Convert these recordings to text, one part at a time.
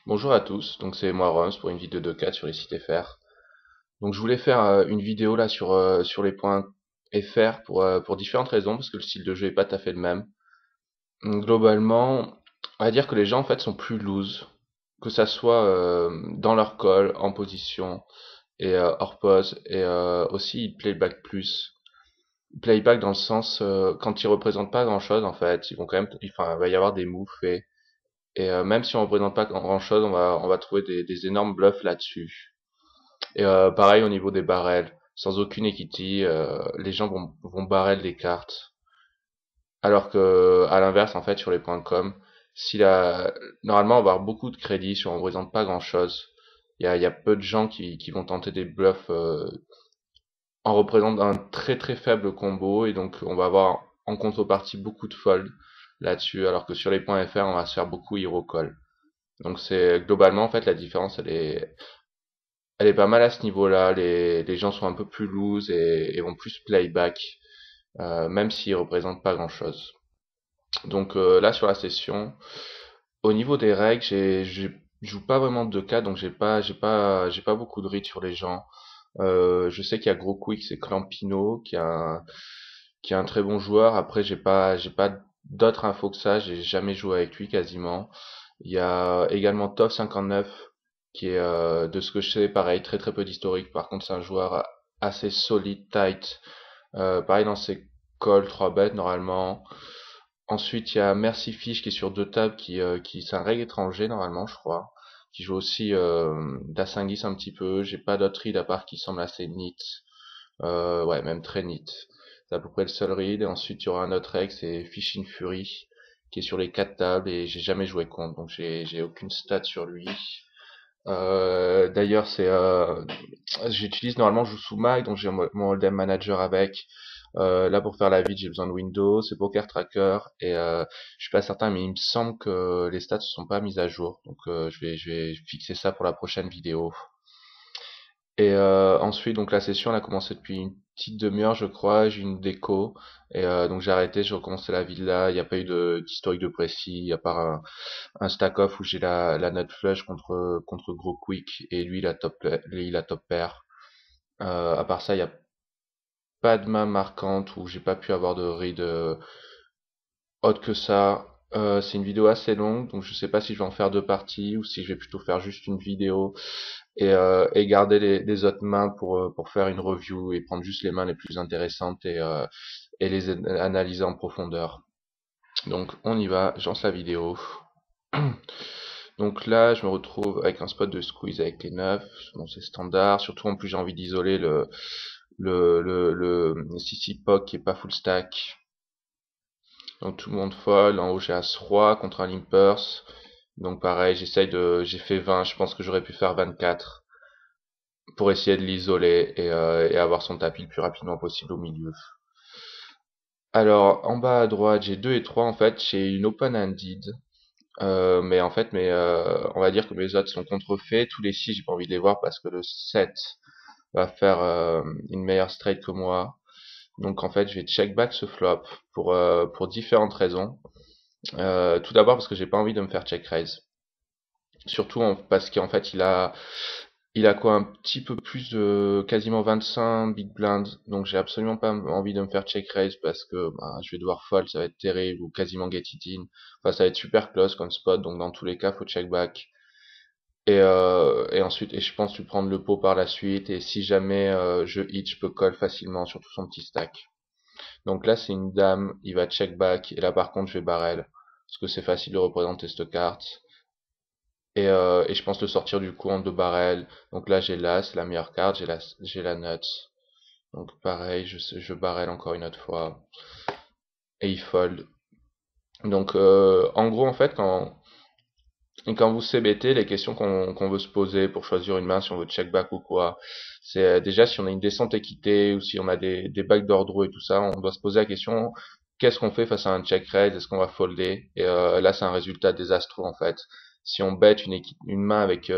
Bonjour à tous, donc c'est moi Roms pour une vidéo de 4 sur les sites FR. Donc je voulais faire une vidéo là sur les points FR pour différentes raisons, parce que le style de jeu est pas tout à fait le même. Donc, globalement, on va dire que les gens en fait sont plus loose, que ça soit dans leur call, en position et hors pause, et aussi ils playback plus. Playback dans le sens quand ils représentent pas grand chose en fait, ils vont quand même, enfin il va y avoir des moves faits. Et même si on représente pas grand-chose, on va trouver des énormes bluffs là-dessus. Et pareil au niveau des barrels, sans aucune equity, les gens vont barrel des cartes. Alors que à l'inverse, en fait, sur les points com, si la... normalement on va avoir beaucoup de crédits si on représente pas grand-chose. Il y a peu de gens qui vont tenter des bluffs en représentant un très très faible combo, et donc on va avoir en contrepartie beaucoup de fold là-dessus, alors que sur les points FR, on va se faire beaucoup hero call. Donc c'est globalement en fait la différence elle est pas mal à ce niveau-là. Les gens sont un peu plus loose et vont plus playback, même s'ils représentent pas grand-chose. Donc là sur la session, au niveau des règles, je joue pas vraiment de cas, donc j'ai pas beaucoup de read sur les gens. Je sais qu'il y a Gros Quick, c'est Clampino qui est un très bon joueur. Après j'ai pas d'autres infos que ça. J'ai jamais joué avec lui quasiment. Il y a également Tov59 qui est, de ce que je sais, pareil, très très peu d'historique. Par contre, c'est un joueur assez solide, tight. Pareil dans ses calls, 3 bêtes normalement. Ensuite, il y a Mercy Fish qui est sur deux tables, qui c'est un règle étranger normalement, je crois. Qui joue aussi d'Asingis un petit peu. J'ai pas d'autre read à part qui semble assez neat. Ouais, même très neat. C'est à peu près le seul read. Et ensuite, il y aura un autre règle, c'est Fishing Fury, qui est sur les quatre tables et j'ai jamais joué contre, donc j'ai aucune stat sur lui. D'ailleurs, j'utilise normalement, je joue sous Mac, donc j'ai mon Hold'em Manager avec. Là, pour faire la vide, j'ai besoin de Windows, c'est Poker Tracker, et je suis pas certain, mais il me semble que les stats ne sont pas mises à jour, donc je vais fixer ça pour la prochaine vidéo. Et ensuite, donc la session, elle a commencé depuis une petite demi-heure, je crois. J'ai une déco. Et donc j'ai arrêté, j'ai recommencé la villa. Il n'y a pas eu d'historique de précis, à part un stack-off où j'ai la note flush contre Gros Quick. Et lui, il a top pair. À part ça, il n'y a pas de main marquante où j'ai pas pu avoir de read autre que ça. C'est une vidéo assez longue, donc je sais pas si je vais en faire deux parties ou si je vais plutôt faire juste une vidéo et garder les autres mains pour faire une review et prendre juste les mains les plus intéressantes et les analyser en profondeur. Donc on y va, je lance la vidéo. Donc là, je me retrouve avec un spot de squeeze avec les 9. Bon, c'est standard. Surtout en plus, j'ai envie d'isoler le CC Poc qui est pas full stack. Donc tout le monde fold. En haut, j'ai As-Roi contre un Limpers. Donc pareil, j'ai fait 20. Je pense que j'aurais pu faire 24 pour essayer de l'isoler et avoir son tapis le plus rapidement possible au milieu. Alors, en bas à droite, j'ai 2 et 3 en fait. J'ai une open-ended. Mais en fait, on va dire que mes odds sont contrefaits. Tous les 6, j'ai pas envie de les voir parce que le 7 va faire une meilleure straight que moi. Donc en fait, je vais check back ce flop pour différentes raisons. Tout d'abord parce que j'ai pas envie de me faire check raise. Surtout parce qu'en fait, il a quoi, un petit peu plus de quasiment 25 big blinds, donc j'ai absolument pas envie de me faire check raise parce que bah, je vais devoir fold, ça va être terrible, ou quasiment get it in. Enfin, ça va être super close comme spot, donc dans tous les cas, faut check back. Et ensuite, je pense lui prendre le pot par la suite, et si jamais je hit, je peux call facilement, surtout son petit stack. Donc là, c'est une dame, il va check back, et là par contre, je vais barrel, parce que c'est facile de représenter cette carte. Et je pense le sortir du coup en deux barrels. Donc là j'ai l'as, c'est la meilleure carte, j'ai la nuts. Donc pareil, je barrel encore une autre fois. Et il fold. Donc en gros en fait quand vous CBT, les questions qu'on veut se poser pour choisir une main, si on veut check back ou quoi, c'est déjà si on a une descente équitée ou si on a des backdoor draw et tout ça, on doit se poser la question qu'est-ce qu'on fait face à un check raise, est-ce qu'on va folder? Et là c'est un résultat désastreux en fait. Si on bet une main avec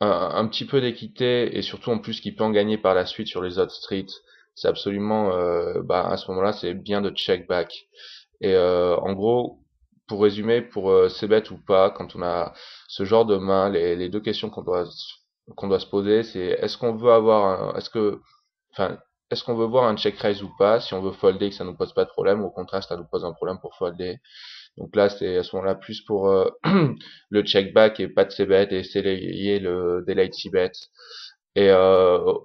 un petit peu d'équité et surtout en plus qui peut en gagner par la suite sur les autres streets, c'est absolument, bah, à ce moment-là, c'est bien de check back. Et en gros, pour résumer, pour c'est bête ou pas, quand on a ce genre de main, les deux questions qu'on doit se poser, c'est est-ce qu'on veut avoir enfin, est-ce qu'on veut voir un check raise ou pas, si on veut folder que ça nous pose pas de problème, ou au contraire ça nous pose un problème pour folder. Donc là, c'est à ce moment-là plus pour le check back et pas de c-bet et essayer le delayed c-bet. Et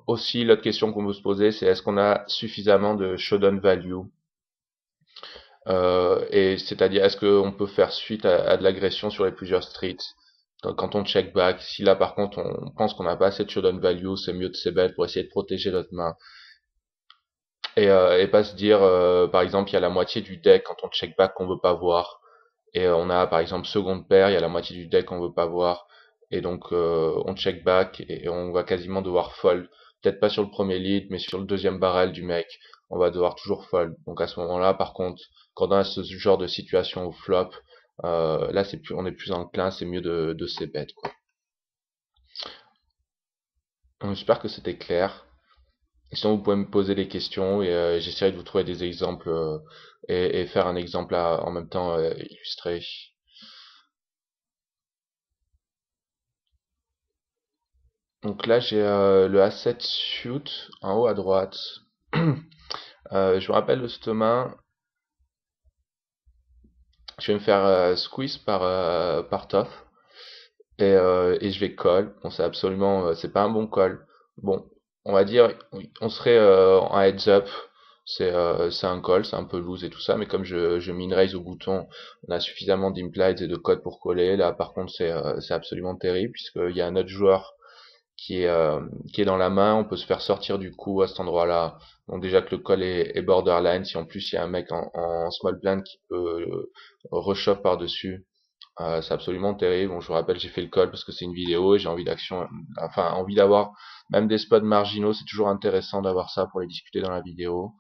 aussi, l'autre question qu'on veut se poser, c'est est-ce qu'on a suffisamment de showdown value, et c'est-à-dire est-ce qu'on peut faire suite à de l'agression sur les plusieurs streets quand on check back. Si là par contre on pense qu'on n'a pas assez de showdown value, c'est mieux de c-bet pour essayer de protéger notre main. Et pas se dire par exemple il y a la moitié du deck quand on check back qu'on veut pas voir. Et on a par exemple seconde paire, il y a la moitié du deck qu'on veut pas voir. Et donc on check back et on va quasiment devoir fold. Peut-être pas sur le premier lead, mais sur le deuxième barrel du mec, on va devoir toujours fold. Donc à ce moment-là, par contre, quand on a ce genre de situation au flop, là on est plus enclin, c'est mieux de c-bet, quoi. Donc, j'espère que c'était clair. Sinon, vous pouvez me poser des questions et j'essaierai de vous trouver des exemples et faire un exemple en même temps illustré. Donc là, j'ai le asset shoot en haut à droite. Je me rappelle de cette main. Je vais me faire squeeze par top et je vais call. Bon, c'est absolument, c'est pas un bon call. Bon, on va dire, oui, on serait en heads up. C'est un call, c'est un peu loose et tout ça, mais comme je min raise au bouton, on a suffisamment d'implies et de code pour coller. Là, par contre, c'est absolument terrible puisqu'il y a un autre joueur qui est dans la main, on peut se faire sortir du coup à cet endroit-là. Donc déjà que le call est borderline, si en plus il y a un mec en small blind qui peut reshove par-dessus, c'est absolument terrible. Bon, je vous rappelle, j'ai fait le call parce que c'est une vidéo et j'ai envie d'action, enfin envie d'avoir même des spots marginaux, c'est toujours intéressant d'avoir ça pour les discuter dans la vidéo.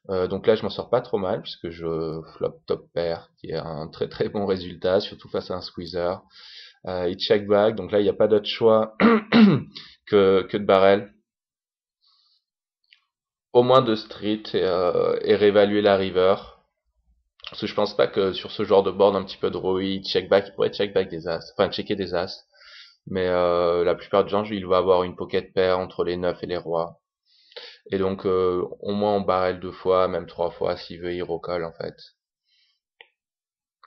Donc là, je m'en sors pas trop mal puisque je flop top pair, qui est un très très bon résultat, surtout face à un squeezer. Il check back, donc là il n'y a pas d'autre choix que de barrel. Au moins de street et réévaluer la river. Parce que je pense pas que sur ce genre de board un petit peu de ROI, check back, il pourrait check back des as, enfin checker des as. Mais la plupart du gens, il va avoir une pocket pair entre les 9 et les rois. Et donc au moins on barrel 2 fois, même 3 fois s'il veut hero call en fait.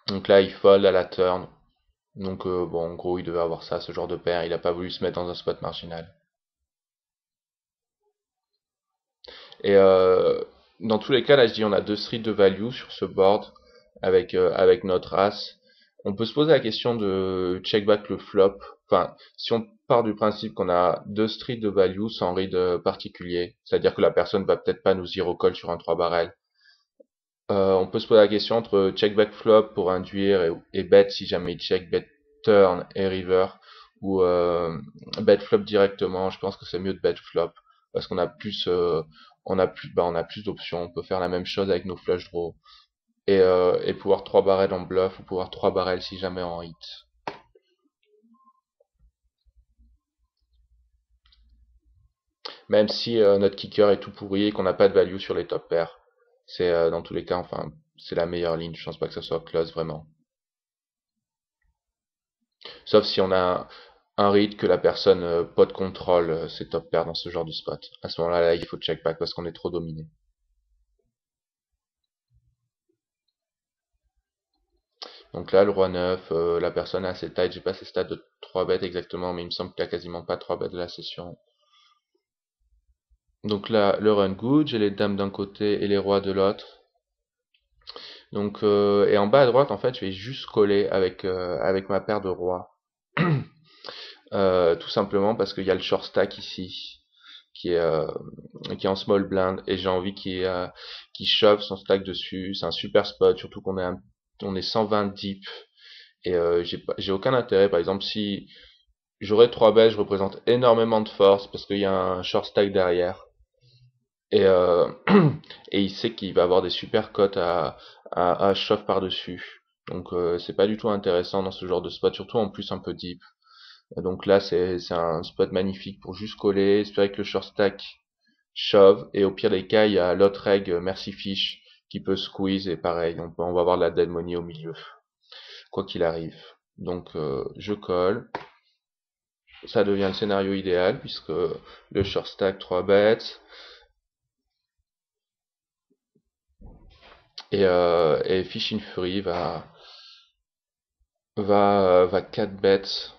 Donc là il fold à la turn. Donc bon en gros il devait avoir ça, ce genre de paire, il a pas voulu se mettre dans un spot marginal. Et dans tous les cas, là je dis on a deux streets de value sur ce board avec notre as. On peut se poser la question de check back le flop. Enfin, si on part du principe qu'on a deux streets de value sans read particulier, c'est-à-dire que la personne va peut-être pas nous zero call sur un 3 barrel. On peut se poser la question entre check back flop pour induire et bet si jamais il check bet turn et river, ou bet flop directement. Je pense que c'est mieux de bet flop parce qu'on a plus on a plus d'options. On peut faire la même chose avec nos flush draws et pouvoir 3 barrels en bluff ou pouvoir 3 barrels si jamais en hit. Même si notre kicker est tout pourri et qu'on n'a pas de value sur les top pairs. C'est dans tous les cas, enfin, c'est la meilleure ligne. Je pense pas que ça soit close vraiment. Sauf si on a un read que la personne pot contrôle ses top pairs dans ce genre de spot. À ce moment-là, là, il faut check back parce qu'on est trop dominé. Donc là, le roi 9, la personne a assez tight. J'ai pas ses stats de 3 bêtes exactement, mais il me semble qu'il y a quasiment pas 3 bêtes de la session. Donc là, le run good, j'ai les dames d'un côté et les rois de l'autre. Donc, et en bas à droite, en fait, je vais juste coller avec ma paire de rois. Tout simplement parce qu'il y a le short stack ici, qui est, euh, qui est en small blind, et j'ai envie qu'il shove son stack dessus. C'est un super spot, surtout on est 120 deep, et j'ai aucun intérêt. Par exemple, si j'aurais 3 bêtes, je représente énormément de force parce qu'il y a un short stack derrière. Et, et il sait qu'il va avoir des super cotes à shove par-dessus. Donc c'est pas du tout intéressant dans ce genre de spot, surtout en plus un peu deep. Donc là c'est un spot magnifique pour juste coller, espérer que le short stack shove, et au pire des cas il y a l'autre egg Mercy Fish qui peut squeeze, et pareil, on va avoir de la dead money au milieu. quoi qu'il arrive. Donc je colle, ça devient le scénario idéal puisque le short stack 3 bêtes et Fishing Fury va 4 bêtes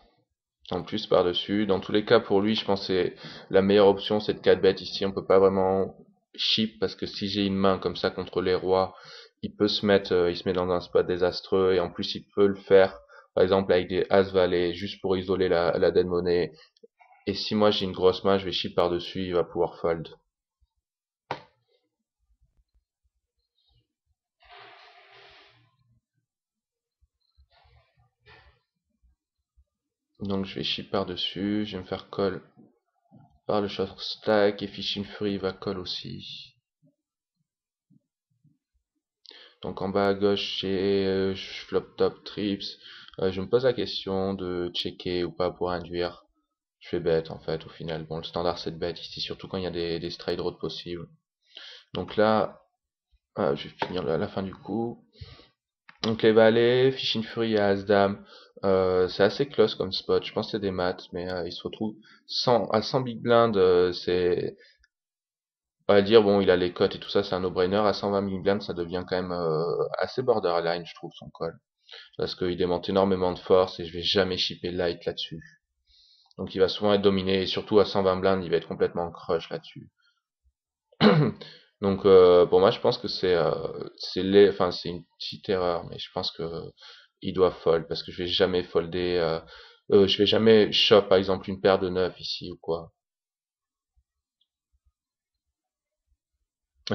en plus par-dessus. Dans tous les cas, pour lui, je pense que la meilleure option, c'est de 4 bêtes ici. On peut pas vraiment chip parce que si j'ai une main comme ça contre les rois, il se met dans un spot désastreux et en plus il peut le faire, par exemple avec des as-valet, juste pour isoler la dead money. Et si moi j'ai une grosse main, je vais chip par-dessus, il va pouvoir fold. Donc je vais chip par-dessus, je vais me faire call par le short stack et Fishing Fury va call aussi. Donc en bas à gauche j'ai flop top trips. Je me pose la question de checker ou pas pour induire. Je fais bet en fait au final. Bon, le standard c'est de bet ici, surtout quand il y a des straight draws possibles. Donc là, je vais finir la fin du coup. Donc les valets, Fishing Fury et As-Dame, c'est assez close comme spot. Je pense que c'est des maths, mais il se retrouve à 100 big blind, on va dire, bon, il a les cotes et tout ça, c'est un no-brainer. À 120 big blind, ça devient quand même assez borderline, je trouve, son call. Parce qu'il démonte énormément de force et je vais jamais shipper light là-dessus. Donc il va souvent être dominé, et surtout à 120 blindes, il va être complètement en crush là-dessus. Donc pour moi, je pense que enfin c'est une petite erreur, mais je pense que il doit fold parce que je vais jamais folder, je vais jamais shop par exemple une paire de 9 ici ou quoi.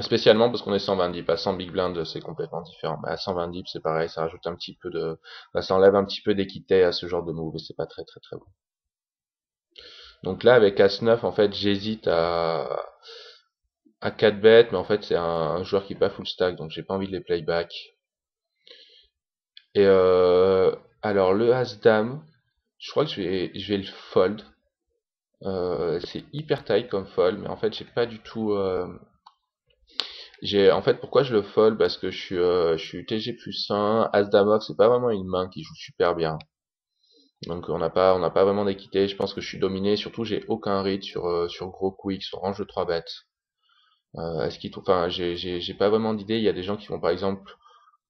Spécialement parce qu'on est 120 dips. À 100 big blind, c'est complètement différent. Mais à 120 dips, c'est pareil, ça rajoute un petit peu ça enlève un petit peu d'équité à ce genre de move et c'est pas très très très bon. Donc là, avec As-9, en fait, j'hésite à 4 bêtes, mais en fait, c'est un joueur qui est pas full stack, donc j'ai pas envie de les playback. Et alors le As-Dame, je crois que je vais le fold. C'est hyper tight comme fold, mais en fait, j'ai pas du tout. En fait, pourquoi je le fold? Parce que je suis TG plus 1. As-Dame off, c'est pas vraiment une main qui joue super bien. Donc on n'a pas vraiment d'équité. Je pense que je suis dominé. Surtout, j'ai aucun read sur gros quick, sur range de 3 bêtes. Enfin, j'ai pas vraiment d'idée. Il y a des gens qui vont par exemple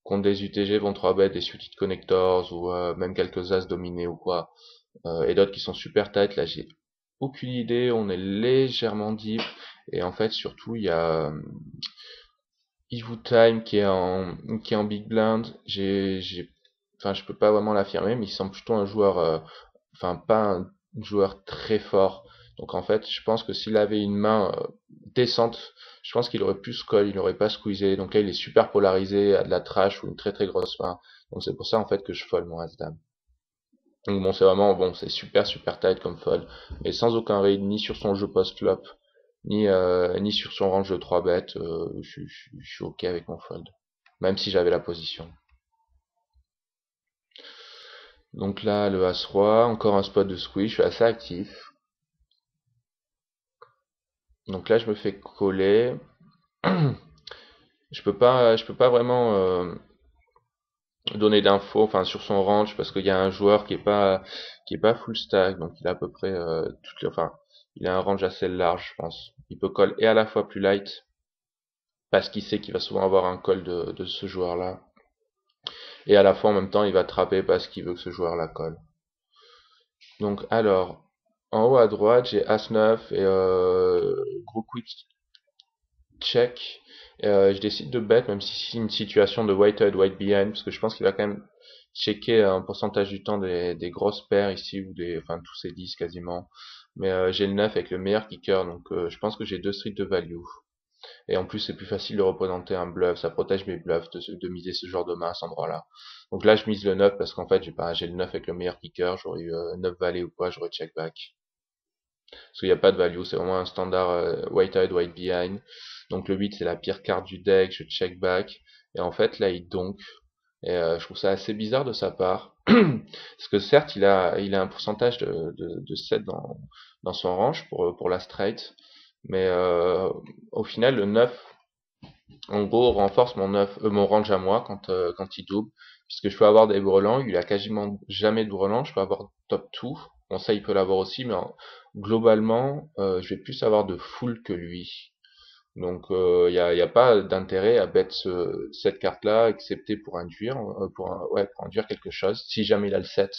contre des UTG vont 3 bêtes, des suited connectors ou même quelques as dominés ou quoi. Et d'autres qui sont super tight. Là, j'ai aucune idée. On est légèrement deep. Et en fait, surtout, il y a Ivu Time qui est en big blind. Enfin, je peux pas vraiment l'affirmer, mais il semble plutôt un joueur, enfin, pas un joueur très fort. Donc en fait, je pense que s'il avait une main décente, je pense qu'il aurait plus call, il aurait pas squeezé. Donc là, il est super polarisé, à de la trash ou une très très grosse main. Donc c'est pour ça en fait que je fold mon as-dame. Donc bon, c'est vraiment bon, c'est super super tight comme fold, mais sans aucun read ni sur son jeu post-flop, ni sur son range de 3 bêtes, je suis ok avec mon fold, même si j'avais la position. Donc là, le As-Roi, encore un spot de squeeze, je suis assez actif. Donc là, je me fais coller. Je peux pas vraiment donner d'infos, enfin sur son range, parce qu'il y a un joueur qui est pas full stack, donc il a à peu près enfin, il a un range assez large, je pense. Il peut call et à la fois plus light, parce qu'il sait qu'il va souvent avoir un call de ce joueur-là, et à la fois en même temps, il va trapper parce qu'il veut que ce joueur-là colle. Donc alors, en haut à droite, j'ai As-9 et gros quick check. Je décide de bet, même si c'est une situation de white-head, white behind, parce que je pense qu'il va quand même checker un pourcentage du temps des grosses paires ici, ou enfin tous ces 10 quasiment. Mais j'ai le 9 avec le meilleur kicker, donc je pense que j'ai deux streets de value. Et en plus, c'est plus facile de représenter un bluff, ça protège mes bluffs de miser ce genre de main à cet endroit-là. Donc là, je mise le 9 parce qu'en fait, j'ai le 9 avec le meilleur kicker, j'aurais eu 9 valets ou quoi, j'aurais check back. Parce qu'il n'y a pas de value, c'est vraiment un standard white-eyed, white behind. Donc le 8 c'est la pire carte du deck, je check back. Et en fait là il donk. Et je trouve ça assez bizarre de sa part. Parce que certes il a un pourcentage de 7 dans son range pour la straight. Mais au final le 9 En gros, renforce mon range à moi quand il double, puisque je peux avoir des brelans, il a quasiment jamais de brelans, je peux avoir top 2, bon ça il peut l'avoir aussi, mais globalement, je vais plus avoir de full que lui. Donc y a pas d'intérêt à bet cette carte-là, excepté pour induire, ouais, pour induire quelque chose, si jamais il a le 7.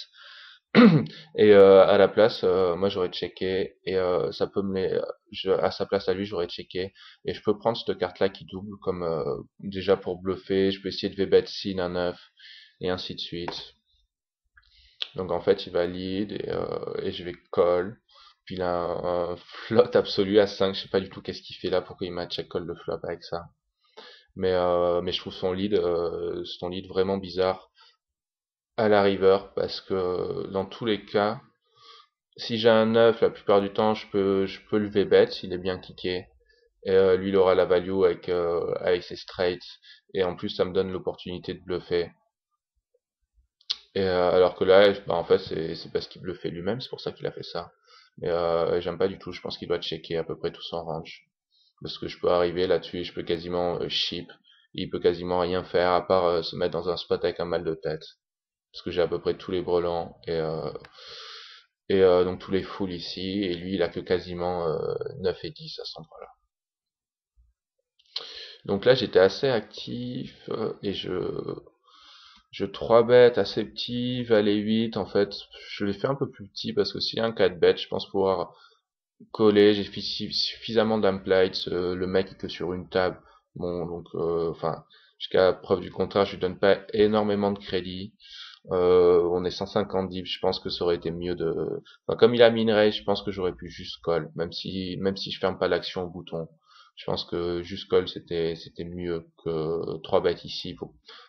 Et à la place, moi j'aurais checké et ça peut à sa place à lui j'aurais checké et je peux prendre cette carte-là qui double comme déjà pour bluffer. Je peux essayer de v-bet sin un 9 et ainsi de suite. Donc en fait il valide et je vais call. Puis il a un flop absolu à 5. Je sais pas du tout qu'est-ce qu'il fait là, pourquoi il m'a check call le flop avec ça. Mais je trouve son lead vraiment bizarre à la river parce que dans tous les cas si j'ai un 9, la plupart du temps, je peux le v-bet s'il est bien kické. Et lui, il aura la value avec ses straights. Et en plus, ça me donne l'opportunité de bluffer. Et alors que là, bah, en fait, c'est parce qu'il bluffait lui-même, c'est pour ça qu'il a fait ça. Mais j'aime pas du tout, je pense qu'il doit checker à peu près tout son range. Parce que je peux arriver là-dessus, je peux quasiment chip. Il peut quasiment rien faire à part se mettre dans un spot avec un mal de tête. Parce que j'ai à peu près tous les brelans et donc tous les fulls ici, et lui il a que quasiment 9 et 10 à cet endroit-là. Donc là j'étais assez actif et je 3 bêtes assez petit, valet 8 en fait, je l'ai fait un peu plus petit parce que s'il y a un 4 bêtes, je pense pouvoir coller, j'ai suffisamment d'amplites, le mec est que sur une table, bon donc enfin jusqu'à preuve du contraire, je lui donne pas énormément de crédit. On est 150 dips, je pense que ça aurait été mieux de... Enfin, comme il a minerai, je pense que j'aurais pu juste call, même si je ferme pas l'action au bouton. Je pense que juste call c'était mieux que 3 bêtes ici.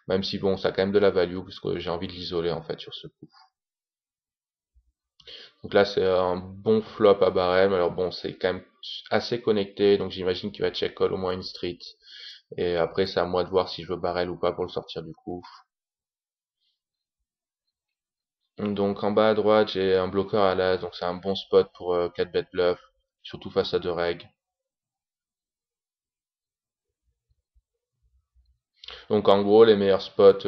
Même si bon, ça a quand même de la value, parce que j'ai envie de l'isoler en fait sur ce coup. Donc là c'est un bon flop à barème, alors bon c'est quand même assez connecté, donc j'imagine qu'il va check call au moins une street. Et après c'est à moi de voir si je veux barrel ou pas pour le sortir du coup. Donc en bas à droite, j'ai un bloqueur à l'as, donc c'est un bon spot pour 4 bet bluff, surtout face à 2 reg. Donc en gros, les meilleurs spots,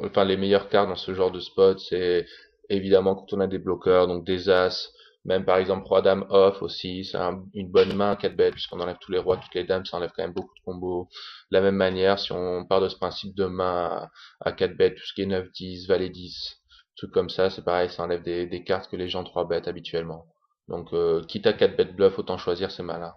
enfin les meilleures cartes dans ce genre de spot, c'est évidemment quand on a des bloqueurs, donc des as, même par exemple roi dame off aussi, c'est une bonne main 4 bet puisqu'on enlève tous les rois, toutes les dames, ça enlève quand même beaucoup de combos. De la même manière, si on part de ce principe de main à 4 bet, tout ce qui est 9 10, valet 10, trucs comme ça, c'est pareil, ça enlève des cartes que les gens 3 bet habituellement. Donc quitte à 4 bet bluff, autant choisir, c'est malin.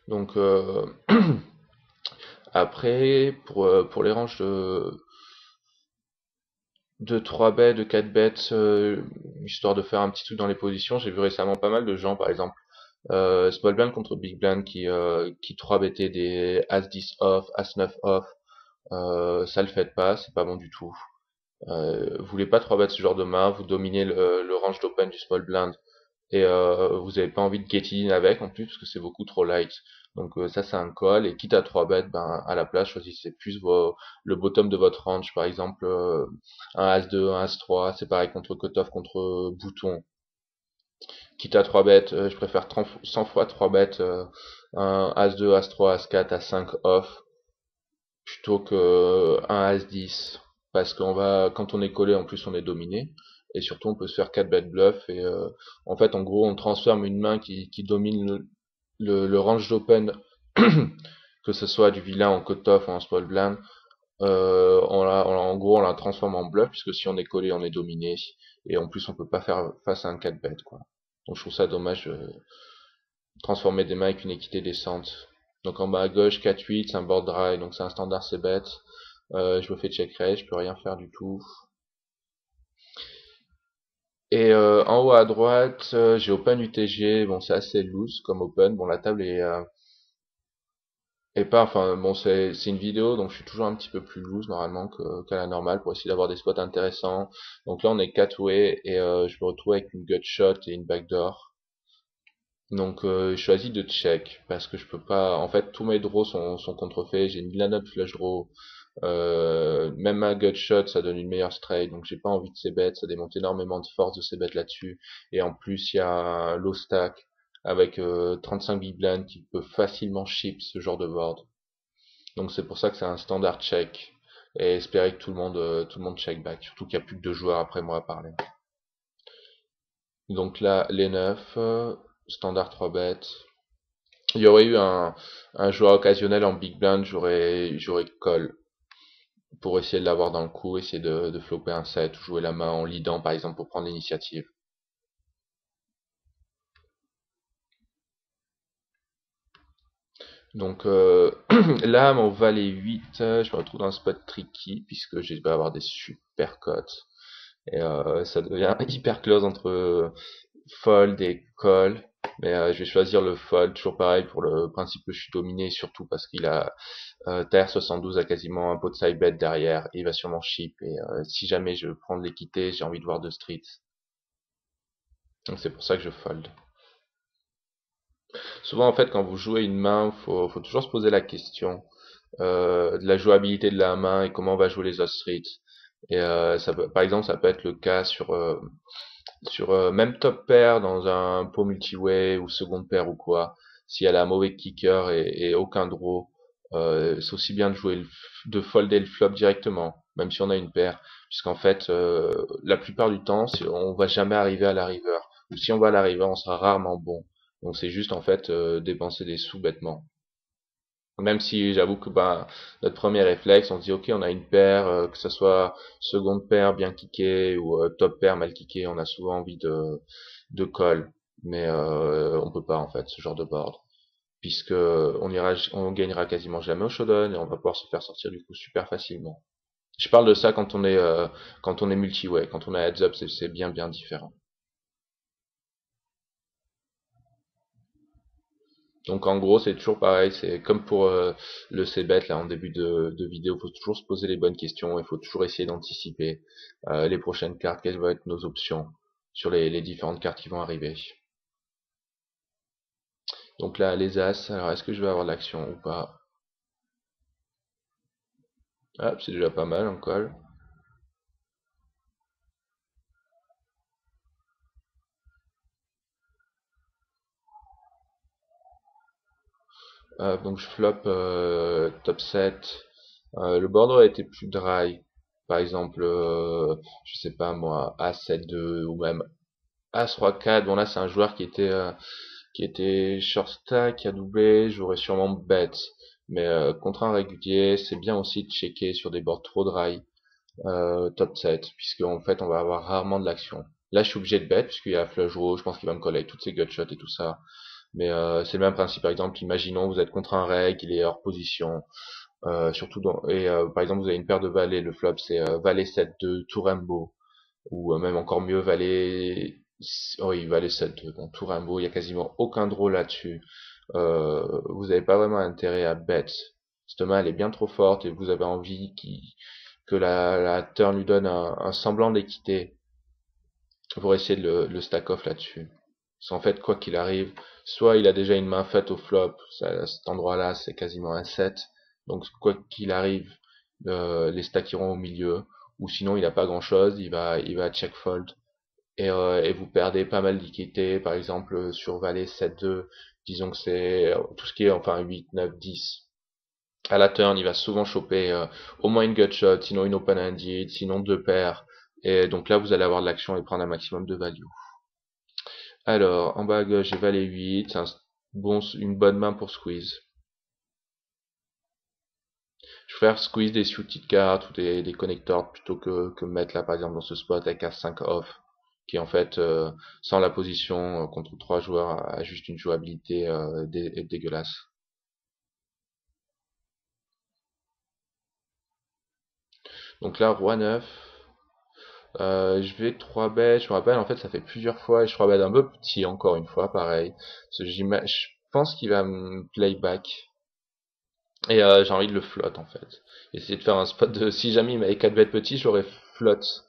Donc après, pour les ranges de 3 bêtes, de 4 bêtes, histoire de faire un petit truc dans les positions, j'ai vu récemment pas mal de gens, par exemple, Small Blind contre Big Blind qui 3 bêtaient des As 10 off, As 9 off, ça le faites pas, c'est pas bon du tout. Vous voulez pas 3 bêtes ce genre de main, vous dominez le range d'open du Small Blind, et vous avez pas envie de get in avec en plus parce que c'est beaucoup trop light. Donc ça c'est un call et quitte à 3 bêtes, ben à la place choisissez plus le bottom de votre range, par exemple un As-2, un As-3, c'est pareil contre cutoff, contre bouton. Quitte à 3 bêtes, je préfère 100 fois 3 bêtes, un As-2, As-3, As-4, As-5 off plutôt que un As-10 parce qu'on va quand on est collé en plus on est dominé et surtout on peut se faire 4 bet bluff et en fait en gros on transforme une main qui domine le range d'open que ce soit du vilain en cut-off ou en small blind en gros on la transforme en bluff puisque si on est collé on est dominé et en plus on peut pas faire face à un 4 bet quoi. Donc je trouve ça dommage de transformer des mains avec une équité décente. Donc en bas à gauche 4-8 c'est un board dry donc c'est un standard c'est bet. Je me fais check raise, je peux rien faire du tout. Et en haut à droite, j'ai Open UTG. Bon, c'est assez loose comme Open. Bon, la table est pas, enfin, bon, c'est une vidéo, donc je suis toujours un petit peu plus loose normalement qu'à la normale pour essayer d'avoir des spots intéressants. Donc là, on est 4-way et je me retrouve avec une gut shot et une backdoor. Donc je choisis de check parce que je peux pas. En fait, tous mes draws sont contrefaits. J'ai une vilain up flush draw. même un gutshot, ça donne une meilleure straight, donc j'ai pas envie de ces bêtes, ça démonte énormément de force de ces bêtes là-dessus. Et en plus, il y a un low stack avec 35 big blind qui peut facilement chip ce genre de board. Donc c'est pour ça que c'est un standard check. Et espérer que tout le monde check back, surtout qu'il n'y a plus que 2 joueurs après moi à parler. Donc là, les 9, standard 3 bêtes. Il y aurait eu un joueur occasionnel en big blind, j'aurais call pour essayer de l'avoir dans le coup, essayer de flopper un set ou jouer la main en leadant par exemple pour prendre l'initiative. Donc là, mon valet 8, je me retrouve dans un spot tricky puisque je vais avoir des super cotes. Et ça devient hyper close entre fold et call. Mais je vais choisir le fold, toujours pareil pour le principe que je suis dominé, surtout parce qu'il a Terre 72 a quasiment un pot de side bet derrière, et il va sûrement chip, et si jamais je prends de l'équité, j'ai envie de voir 2 streets. Donc c'est pour ça que je fold. Souvent en fait quand vous jouez une main, faut toujours se poser la question de la jouabilité de la main et comment on va jouer les autres streets. Et par exemple ça peut être le cas sur même top pair dans un pot multi-way ou seconde paire ou quoi, si elle a un mauvais kicker et aucun draw, c'est aussi bien de de folder le flop directement, même si on a une paire, puisqu'en fait, la plupart du temps, on va jamais arriver à la river, ou si on va à la river, on sera rarement bon. Donc c'est juste en fait dépenser des sous bêtement. Même si j'avoue que bah, notre premier réflexe, on se dit ok, on a une paire, que ce soit seconde paire bien kickée ou top paire mal kickée, on a souvent envie de call, mais on peut pas en fait ce genre de board, puisque on gagnera quasiment jamais au showdown et on va pouvoir se faire sortir du coup super facilement. Je parle de ça quand on est multi-way, quand on a heads up, c'est bien différent. Donc en gros, c'est toujours pareil, c'est comme pour le c-bet là en début de vidéo, il faut toujours se poser les bonnes questions, il faut toujours essayer d'anticiper les prochaines cartes, quelles vont être nos options sur les différentes cartes qui vont arriver. Donc là, les As, alors est-ce que je vais avoir de l'action ou pas? Ah, c'est déjà pas mal en call. Donc je flop top 7. Le board aurait été plus dry. Par exemple, je sais pas moi, As 7-2 ou même As 3-4. Bon là c'est un joueur qui était short stack, qui a doublé, j'aurais sûrement bet. Mais contre un régulier, c'est bien aussi de checker sur des boards trop dry, top 7, puisque en fait on va avoir rarement de l'action. Là je suis obligé de bet, puisqu'il y a flush draw, je pense qu'il va me coller avec toutes ses gutshots et tout ça. Mais c'est le même principe, par exemple, imaginons vous êtes contre un reg, il est hors position, par exemple vous avez une paire de valets, le flop c'est valet 7-2, tour Rainbow, ou même encore mieux valet, oui valet 7-2, bon, tour Rainbow, il y a quasiment aucun draw là-dessus, vous n'avez pas vraiment intérêt à bet. Cette main elle est bien trop forte et vous avez envie que la turn lui donne un semblant d'équité pour essayer de le stack off là-dessus. Parce qu'en fait, quoi qu'il arrive, soit il a déjà une main faite au flop, à cet endroit-là c'est quasiment un 7, donc quoi qu'il arrive, les stacks iront au milieu, ou sinon il n'a pas grand-chose, il va check fold, et vous perdez pas mal d'équité, par exemple sur valet 7-2, disons que c'est tout ce qui est enfin 8, 9, 10. À la turn, il va souvent choper au moins une gutshot, sinon une open-handed, sinon 2 paires, et donc là vous allez avoir de l'action et prendre un maximum de value. Alors, en bas à gauche, j'ai valet 8, c'est une bonne main pour squeeze. Je préfère squeeze des suited cards ou des connectors plutôt que mettre là par exemple dans ce spot avec As5 off, qui en fait, sans la position contre 3 joueurs, a juste une jouabilité dégueulasse. Donc là, roi 9. Je vais 3 bêtes, je me rappelle, en fait, ça fait plusieurs fois, et je 3 bêtes un peu petit, encore une fois, pareil. Parce que je pense qu'il va me playback. Et j'ai envie de le flotte, en fait. Essayer de faire un spot de... Si jamais il m'avait 4 bêtes petits, j'aurais flotte.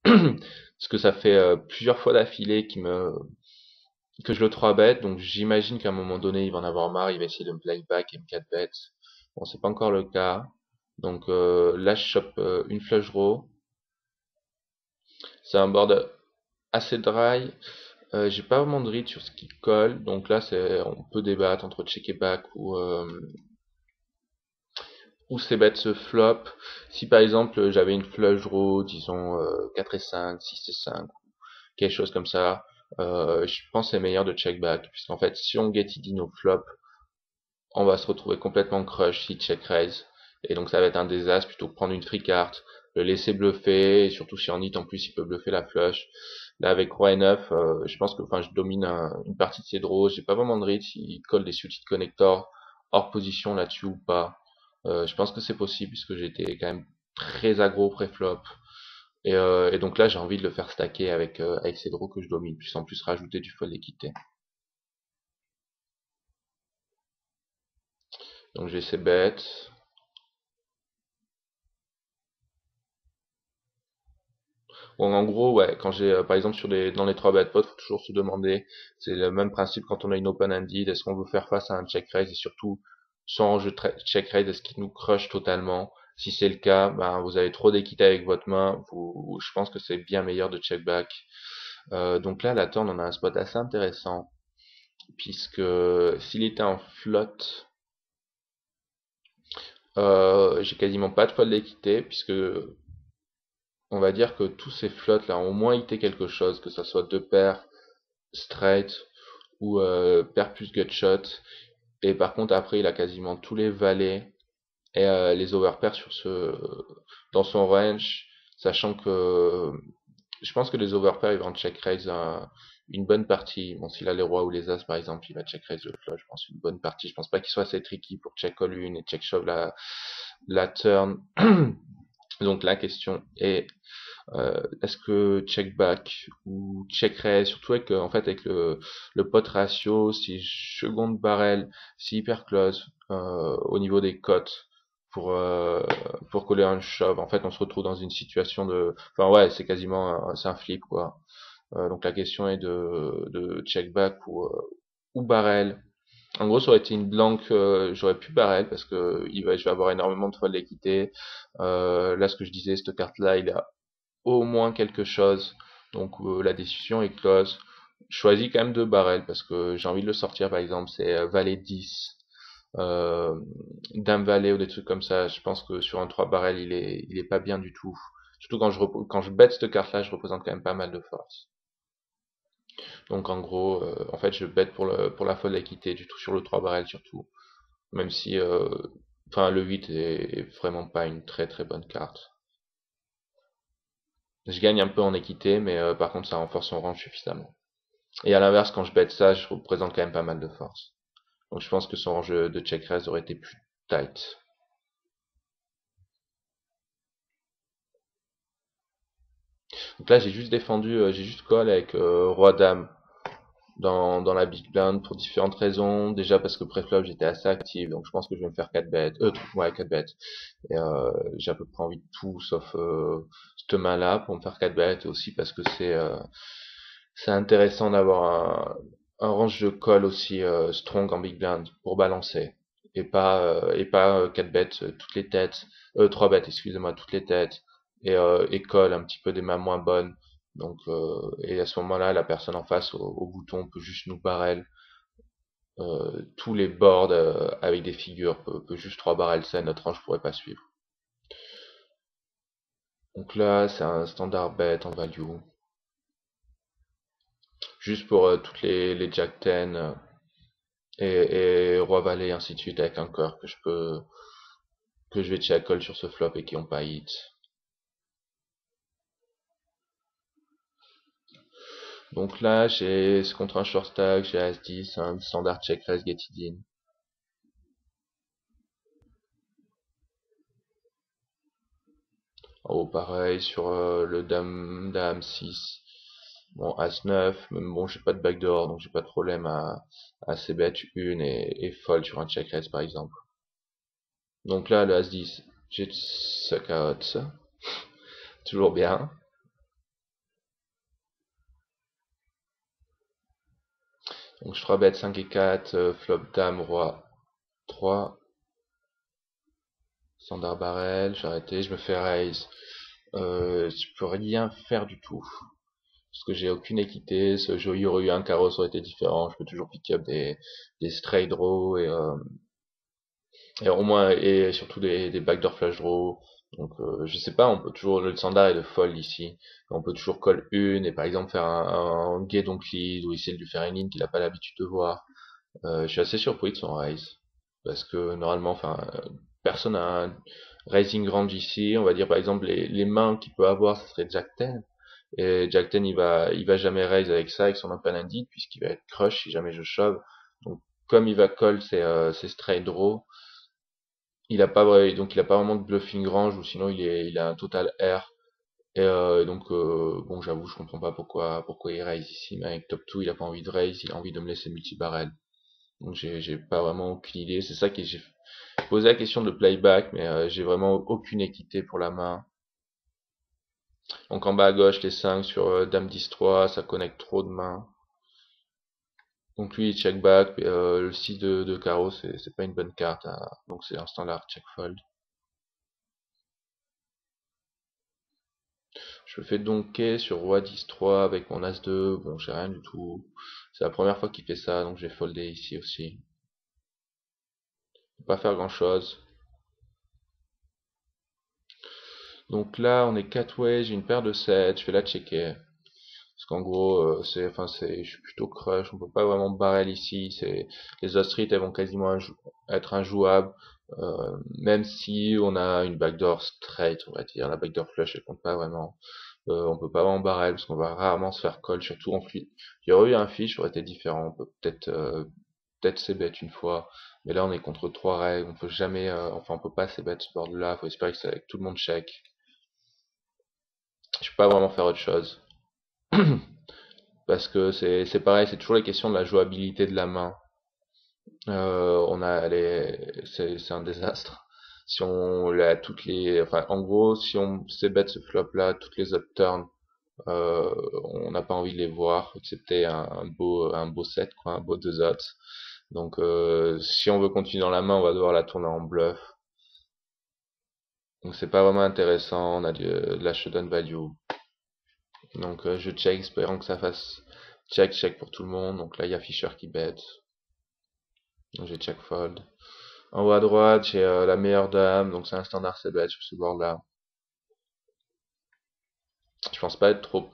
Parce que ça fait plusieurs fois d'affilée que je le 3 bêtes, donc j'imagine qu'à un moment donné, il va en avoir marre, il va essayer de me playback et me 4 bêtes. Bon, c'est pas encore le cas. Donc là je chope une flush draw. C'est un board assez dry. J'ai pas vraiment de read sur ce qui colle, donc là on peut débattre entre check et back ou c'est bet ce flop. Si par exemple j'avais une flush draw, disons 4 et 5, 6 et 5, quelque chose comme ça, je pense que c'est meilleur de check back, puisqu'en fait si on get it in au flop, on va se retrouver complètement crush si check raise, et donc ça va être un désastre plutôt que prendre une free carte, le laisser bluffer, et surtout si en hit en plus il peut bluffer la flush. Là avec roi et 9, je pense que enfin je domine une partie de ses draws, j'ai pas vraiment de read s'il colle des suited connectors hors position là-dessus ou pas. Je pense que c'est possible puisque j'étais quand même très aggro pré-flop. Et donc là j'ai envie de le faire stacker avec ces draws que je domine, puis en plus rajouter du fold d'équité. Donc j'ai ces bêtes. Bon, en gros, ouais, quand j'ai, par exemple, dans les 3 bad pots, faut toujours se demander, c'est le même principe quand on a une open-ended, est-ce qu'on veut faire face à un check raise et surtout, son enjeu check raise, est-ce qu'il nous crush totalement? Si c'est le cas, ben, vous avez trop d'équité avec votre main, je pense que c'est bien meilleur de check back. Donc là, la turn, on a un spot assez intéressant, puisque s'il était en flotte, j'ai quasiment pas de fold d'équité, puisque on va dire que tous ces flottes là ont au moins été quelque chose, que ce soit deux paires, straight ou pair plus gutshot. Et par contre, après, il a quasiment tous les valets et les overpairs dans son range, sachant que je pense que les overpairs, ils vont check raise une bonne partie. Bon, s'il a les rois ou les as, par exemple, il va check raise le flush, je pense, une bonne partie. Je pense pas qu'il soit assez tricky pour check all une et check shove la turn. Donc la question est est-ce que check back ou check raise, surtout avec en fait avec le pot ratio, si seconde barrel, si hyper close au niveau des cotes pour euh, pour coller un shove. En fait, on se retrouve dans une situation enfin ouais, c'est quasiment c'est un flip quoi. Donc la question est de check back ou barrel. En gros, ça aurait été une blanque, j'aurais pu barrel parce que je vais avoir énormément de fold d'équité. Là, ce que je disais, cette carte-là, il a au moins quelque chose. Donc la décision est close. Je choisis quand même deux barrels parce que j'ai envie de le sortir par exemple, c'est valet 10, euh, dame valet ou des trucs comme ça. Je pense que sur un 3 barrels, il est pas bien du tout. Surtout quand je bet cette carte là, je représente quand même pas mal de force. Donc en gros, en fait je bet pour la folle équité du tout sur le 3 barrels surtout. Même si enfin le 8 est vraiment pas une très très bonne carte. Je gagne un peu en équité, mais par contre ça renforce son range suffisamment. Et à l'inverse, quand je bet ça, je représente quand même pas mal de force. Donc je pense que son range de check raise aurait été plus tight. Donc là, j'ai juste défendu, j'ai juste call avec roi-dame dans la big blind pour différentes raisons. Déjà parce que pré-flop, j'étais assez actif, donc je pense que je vais me faire 4 bêtes. Ouais, 4 bêtes. Et j'ai à peu près envie de tout, sauf cette main-là pour me faire 4 bêtes. Et aussi parce que c'est intéressant d'avoir un range de call aussi strong en big blind pour balancer et pas 4 bêtes toutes les têtes 3 bêtes excusez-moi toutes les têtes et call un petit peu des mains moins bonnes donc et à ce moment-là la personne en face au bouton peut juste nous barrel tous les boards avec des figures peut juste 3 barrel ça notre range pourrait pas suivre donc là c'est un standard bet en value juste pour toutes les jack 10 et roi valet ainsi de suite avec un cœur que je vais check call sur ce flop et qui ont pas hit. Donc là c'est contre un short stack, j'ai As-10, un standard check raise get it in. En haut pareil sur le dame 6. Bon As-9, même bon j'ai pas de backdoor donc j'ai pas de problème à ces bêtes une et fold sur un check raise par exemple. Donc là le As-10, j'ai suck out, toujours bien. Donc je 3 bêtes 5 et 4, flop dame roi 3, Standard barrel, j'ai arrêté, je me fais raise. Je peux rien faire du tout. Parce que j'ai aucune équité, ce jeu, il y aurait eu un carreau, ça aurait été différent. Je peux toujours pick up des straight draws et au moins, et surtout des backdoor flash draws. Donc, je sais pas, on peut toujours, le standard est de fold ici. On peut toujours call une et par exemple faire un get donc lead ou essayer de lui faire une ligne qu'il a pas l'habitude de voir. Je suis assez surpris de son raise. Parce que normalement, enfin, personne a un raising range ici. On va dire par exemple les mains qu'il peut avoir, ce serait Jack 10. Et Jack 10, il va jamais raise avec ça, avec son open ended, puisqu'il va être crush si jamais je shove. Donc, comme il va call ses straight draw, donc il a pas vraiment de bluffing range, ou sinon il a un total air. Et donc, bon, j'avoue, je comprends pas pourquoi il raise ici, mais avec top 2, il a pas envie de raise, il a envie de me laisser multi-barrel. Donc j'ai pas vraiment aucune idée. C'est ça que j'ai posé la question de playback, mais j'ai vraiment aucune équité pour la main. Donc en bas à gauche, les 5 sur Dame 10-3, ça connecte trop de mains. Donc lui, il check back, le 6 de carreau, c'est pas une bonne carte, hein. Donc c'est un standard check fold. Je me fais donker sur Roi 10-3 avec mon As-2, bon j'ai rien du tout. C'est la première fois qu'il fait ça, donc j'ai foldé ici aussi. Pas faire grand chose. Donc là, on est 4 ways, j'ai une paire de 7, je vais la checker. Parce qu'en gros, je suis plutôt crush, on peut pas vraiment barrel ici, les Ostreets, elles vont quasiment être injouables, même si on a une backdoor straight, on va dire, la backdoor flush, elle compte pas vraiment. On peut pas vraiment barrel, parce qu'on va rarement se faire call, surtout en fluide. Il y aurait eu un fish, ça aurait été différent, on peut peut-être c-bet une fois, mais là on est contre trois règles, on peut jamais, on peut pas c-bet ce board là, faut espérer que tout le monde check. Je peux pas vraiment faire autre chose. Parce que c'est pareil, c'est toujours la question de la jouabilité de la main. C'est un désastre. Si on l'a toutes les, enfin en gros, si on c-bet ce flop là, toutes les upturns, on n'a pas envie de les voir, excepté un beau set quoi, un beau deux outs. Donc si on veut continuer dans la main, on va devoir la tourner en bluff. Donc c'est pas vraiment intéressant, on a de la showdown value. Donc je check, espérant que ça fasse check pour tout le monde. Donc là il y a Fischer qui bet. Donc j'ai check fold. En haut à droite, j'ai la meilleure dame, donc c'est un standard c-bet sur ce board là. Je pense pas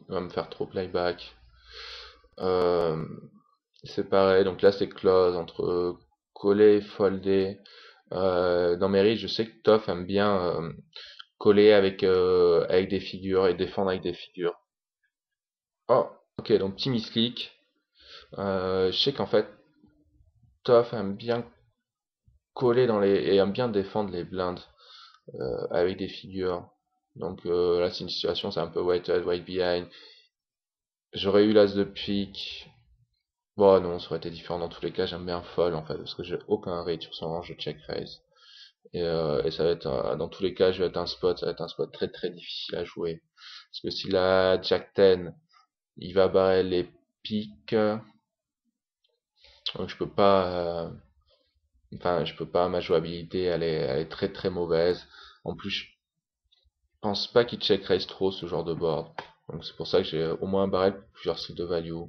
me faire trop playback. Euh, c'est pareil, donc là c'est close entre coller et folder. Dans mes reads, je sais que Toff aime bien coller avec des figures et défendre avec des figures. Oh, ok, donc petit misclick. Je sais qu'en fait, Toff aime bien coller et aime bien défendre les blindes avec des figures. Donc là, c'est une situation, c'est un peu white head, white behind. J'aurais eu l'as de pique. Bon, non, ça aurait été différent dans tous les cas. J'aime bien fold en fait, parce que j'ai aucun read sur son range, je check raise. Et ça va être, dans tous les cas, je vais être un spot, ça va être un spot très très difficile à jouer. Parce que s'il a Jack 10, il va barrer les piques. Donc je peux pas, ma jouabilité, elle est très très mauvaise. En plus, je pense pas qu'il check raise trop ce genre de board. Donc c'est pour ça que j'ai au moins un barrel pour plusieurs styles de value.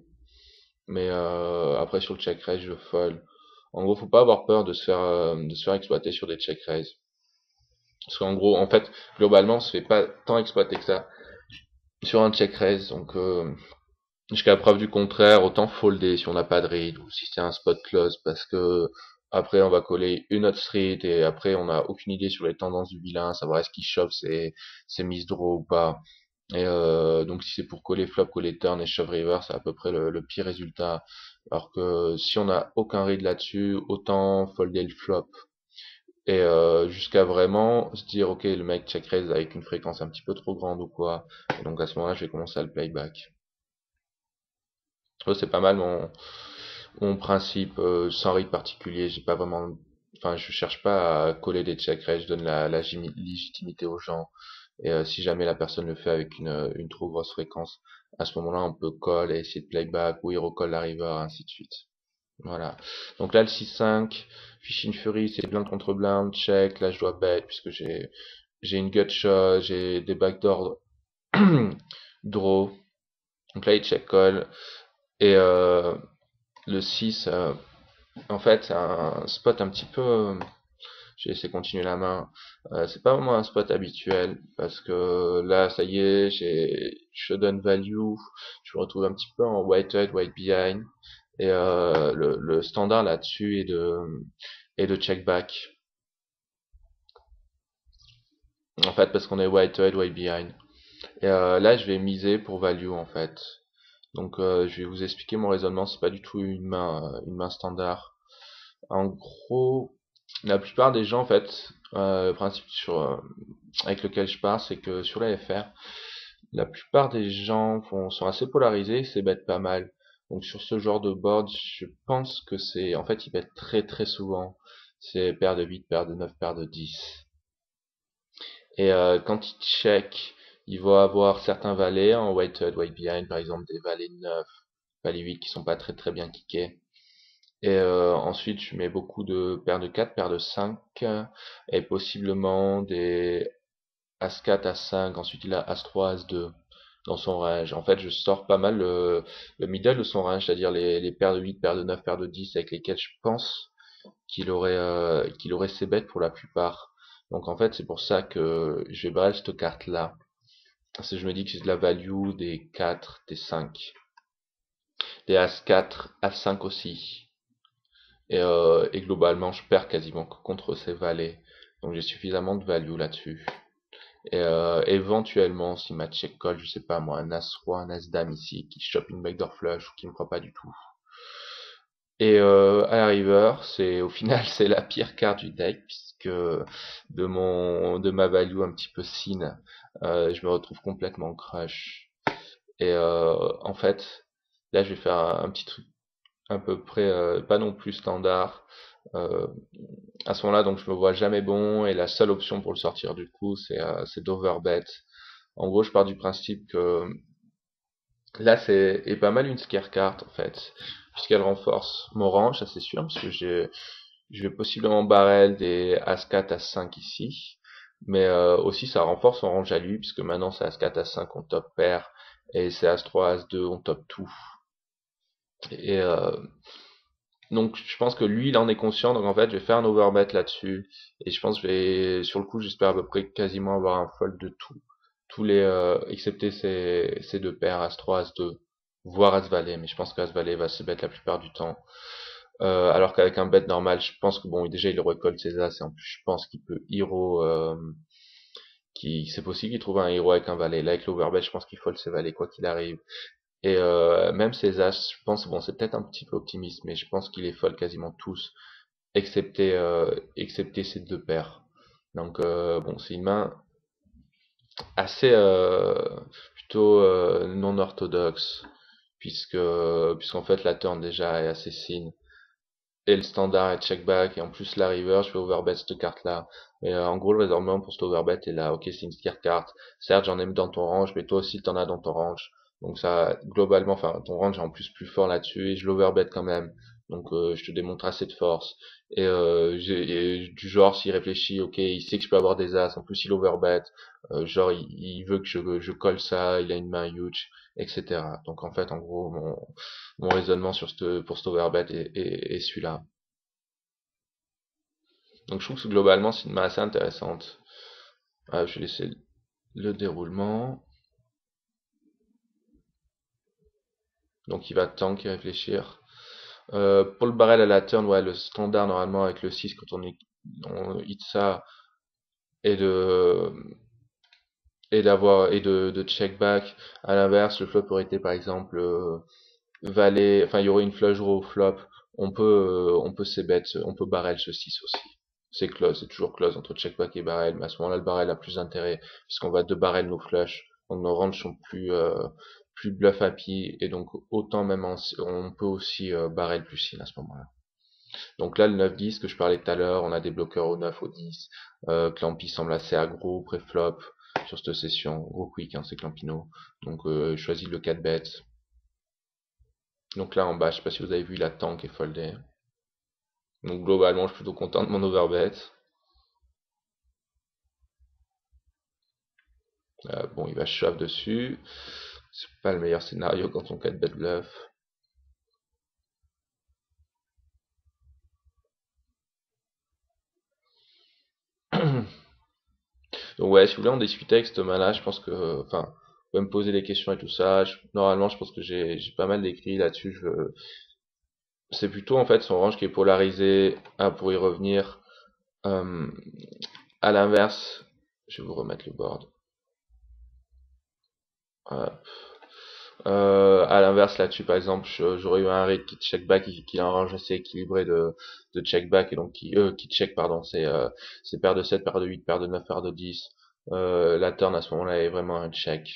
Mais après sur le check raise, je fold. En gros, faut pas avoir peur de se faire exploiter sur des check raise. Parce qu'en gros, en fait, globalement, on se fait pas tant exploiter que ça sur un check raise. Donc jusqu'à preuve du contraire, autant folder si on n'a pas de read ou si c'est un spot close, parce que après on va coller une autre street et après on n'a aucune idée sur les tendances du vilain, savoir est-ce qu'il shove ses miss draw ou pas. Et donc si c'est pour coller flop, coller turn et shove river, c'est à peu près le pire résultat. Alors que si on n'a aucun read là-dessus, autant folder le flop. Et jusqu'à vraiment se dire ok, le mec check raise avec une fréquence un petit peu trop grande ou quoi. Et donc à ce moment-là, je vais commencer à le playback. C'est pas mal mon principe, sans rythme particulier. J'ai pas vraiment, enfin, je cherche pas à coller des check raise, je donne la légitimité aux gens. Et si jamais la personne le fait avec une trop grosse fréquence, à ce moment-là, on peut call et essayer de playback ou il recolle la river, ainsi de suite. Voilà. Donc là, le 6-5, Fishing Fury, c'est blind contre blind, check. Là, je dois bet, puisque j'ai une gut shot, j'ai des backdoor draw. Donc là, il check call. Et le 6, en fait, c'est un spot un petit peu. J'ai laissé continuer la main. C'est pas vraiment un spot habituel parce que là, ça y est, j'ai showdown value. Je me retrouve un petit peu en white head, white behind. Et le standard là-dessus est de check back. En fait, parce qu'on est white head, white behind. Et là, je vais miser pour value en fait. Donc, je vais vous expliquer mon raisonnement. C'est pas du tout une main standard. En gros, la plupart des gens, en fait, le principe avec lequel je pars, c'est que sur la FR, la plupart des gens sont assez polarisés, c'est bête pas mal. Donc sur ce genre de board, je pense que en fait, ils bêtent très très souvent. C'est paire de 8, paire de 9, paire de 10. Et quand ils check, ils vont avoir certains valets en weighted, weight behind, par exemple des valets 9, valets 8 qui sont pas très très bien kickés. Et ensuite, je mets beaucoup de paires de 4, paires de 5, et possiblement des As-4, As-5, ensuite il a As-3, As-2 dans son range. En fait, je sors pas mal le middle de son range, c'est-à-dire les paires de 8, paires de 9, paires de 10 avec lesquelles je pense qu'il aurait ses bêtes pour la plupart. Donc en fait, c'est pour ça que je vais barrer cette carte-là. Parce que je me dis que j'ai de la value des 4, des 5, des As-4, As-5 aussi. Et globalement, je perds quasiment que contre ces valets. Donc j'ai suffisamment de value là-dessus. Et éventuellement, si ma check call, je sais pas moi, un As-Roi, un As-Dame ici, qui chope une backdoor flush ou qui me croit pas du tout. Et à la river, au final c'est la pire carte du deck puisque de ma value un petit peu sin, je me retrouve complètement crush. Et en fait, là je vais faire un petit truc à peu près pas non plus standard. Euh, à ce moment-là, donc je me vois jamais bon et la seule option pour le sortir du coup, c'est d'overbet. En gros, je pars du principe que là est pas mal une scare card en fait, puisqu'elle renforce mon range, ça c'est sûr, parce que je vais possiblement barrel des As-4, As-5 ici, mais aussi ça renforce son range à lui, puisque maintenant c'est As-4, As-5 on top pair, et c'est As-3, As-2 on top tout. Et donc je pense que lui il en est conscient, donc en fait je vais faire un overbet là-dessus, et je pense que sur le coup j'espère à peu près quasiment avoir un fold de tout. Tous les, excepté ces deux paires, As-3, As-2, voire As-Valet, mais je pense qu'As-Valet va se bet la plupart du temps. Alors qu'avec un bet normal, je pense que bon, déjà il récolte ses As, et en plus je pense qu'il peut hero, c'est possible qu'il trouve un hero avec un valet. Là avec l'overbet, je pense qu'il fold ses valets quoi qu'il arrive. Et même ses As, je pense, bon c'est peut-être un petit peu optimiste, mais je pense qu'il les fold quasiment tous, excepté ces deux paires. Donc bon, c'est une main assez plutôt non orthodoxe puisqu'en fait la turn déjà est assez sin et le standard est check back et en plus la river je vais overbet cette carte là mais en gros le raisonnement pour cet overbet est là, ok c'est une scare carte, certes j'en ai dans ton range mais toi aussi t'en as dans ton range, donc ça globalement enfin ton range est en plus fort là-dessus et je l'overbet quand même, donc je te démontre assez de force et, du genre s'il réfléchit, ok il sait que je peux avoir des as, en plus il overbet, genre il veut que je colle ça, il a une main huge, etc. Donc en fait en gros mon raisonnement pour cet overbet est celui-là. Donc je trouve que globalement c'est une main assez intéressante. Je vais laisser le déroulement. Donc il va tank et réfléchir. Pour le barrel à la turn, ouais, le standard normalement avec le 6 quand on hit ça et de check back. À l'inverse, le flop aurait été par exemple valet, enfin il y aurait une flush draw au flop. On peut on peut barrel ce 6 aussi. C'est close, c'est toujours close entre check back et barrel, mais à ce moment-là le barrel a plus d'intérêt puisqu'on va de barrel nos flush, donc nos ranges sont plus bluff happy et donc autant même on peut aussi barrel plus sin à ce moment-là. Donc là le 9-10 que je parlais tout à l'heure, on a des bloqueurs au 9, au 10, Clampy semble assez aggro pré-flop sur cette session, gros quick hein, c'est Clampino, donc je choisis le 4 bet. Donc là en bas, je sais pas si vous avez vu, la tank est foldée. Donc globalement, je suis plutôt content de mon overbet. Bon, il va shove dessus. C'est pas le meilleur scénario quand on 4 bet bluff. Donc ouais, si vous voulez en discuter avec ce Thomas-là, je pense que, enfin, vous pouvez me poser des questions et tout ça. Normalement, je pense que j'ai pas mal d'écrits là-dessus. C'est plutôt en fait son range qui est polarisé. Ah, pour y revenir. Euh, à l'inverse, je vais vous remettre le board. Voilà. À l'inverse, là-dessus, par exemple, j'aurais eu un rate qui check back, qui a un range assez équilibré de check back, et donc qui check, pardon, c'est paire de 7, paire de 8, paire de 9, paire de 10. La turn à ce moment-là est vraiment un check